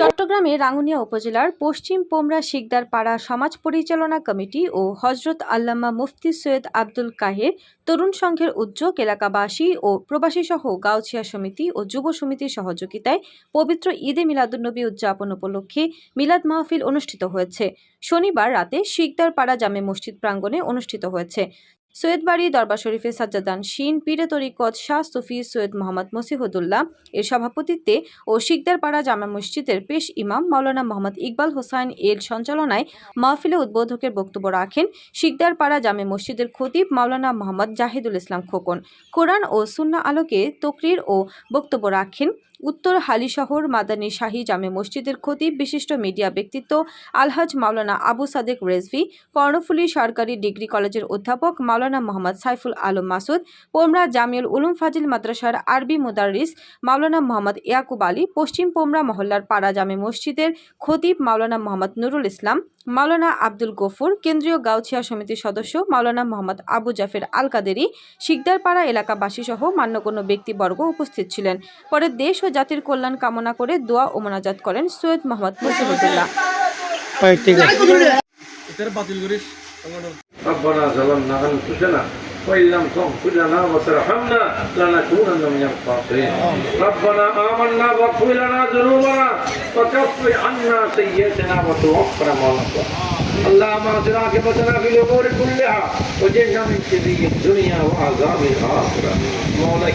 চট্টগ্রামের রাঙ্গুনিয়া উপজেলার পশ্চিম পোমরা শিকদার পাড়া সমাজ পরিচালনা কমিটি ও হযরত আল্লামা মুফতি সৈয়দ আব্দুল কাহের তরুণ সংঘের উদ্যোগ এলাকাবাসী ও প্রবাসী সহ গাউছিয়া সমিতি ও যুব সমিতির সহযোগিতায় পবিত্র ঈদে মিলাদুন্নবী উদযাপন উপলক্ষে মিলাদ মাহফিল অনুষ্ঠিত হয়েছে। শনিবার রাতে শিকদার পাড়া জামে মসজিদ প্রাঙ্গণে অনুষ্ঠিত হয়েছে। সৈয়দবাড়ি দরবার শরীফের সাজ্জাদান শিন পীরে তরিকত শাহ সুফি সৈয়দ মোহাম্মদ মসিহুদ্দৌলা এর সভাপতিত্বে ও শিকদারপাড়া জামা মসজিদের পেশ ইমাম মাওলানা মোহাম্মদ ইকবাল হোসাইন এর সঞ্চালনায় মাহফিলে উদ্বোধকের বক্তব্য রাখেন শিকদারপাড়া জামে মসজিদের খতিব মাওলানা মোহাম্মদ জাহিদুল ইসলাম খোকন। কোরআন ও সুন্নাহ আলোকে তকরির ও বক্তব্য রাখেন উত্তর হালিশহর মাদানী শাহী জামে মসজিদের খতিব বিশিষ্ট মিডিয়া ব্যক্তিত্ব আলহাজ মাওলানা আবু সাদেক রেজভী, কর্ণফুলী সরকারি ডিগ্রি কলেজের অধ্যাপক মাওলানা মোহাম্মদ সাইফুল আলম মাসুদ, পোমরা জামিউল উলুম ফাজিল মাদ্রাসার আরবি মুদাররিস মাওলানা মোহাম্মদ ইয়াকুব আলী, পশ্চিম পোমরা মহল্লার পাড়া জামে মসজিদের খতিব মাওলানা মোহাম্মদ নুরুল ইসলাম, মাওলানা আব্দুল গফুর, কেন্দ্রীয় গাউছিয়া সমিতির সদস্য মাওলানা মোহাম্মদ আবু জাফের আল কাদেরি, শিকদারপাড়া এলাকাবাসী সহ মান্যগণ্য ব্যক্তিবর্গ উপস্থিত ছিলেন। পরে দেশ ও জাতির কল্যাণ কামনা করে দোয়া ও মোনাজাত করেন সৈয়দ মোহাম্মদ মসিহুদ্দৌলা। ربنا ظلمنا أنفسنا وإن لم تغفر لنا وترحمنا لنكونن من الخاسرين ربنا آمنا واغفر لنا ذنوبنا وكفر عنا سيئاتنا وتوفنا مع الأبرار اللهم اهدنا عاقبتنا في الأمور كلها وجعلنا من خزي الدنيا وعذاب الآخرة مولاي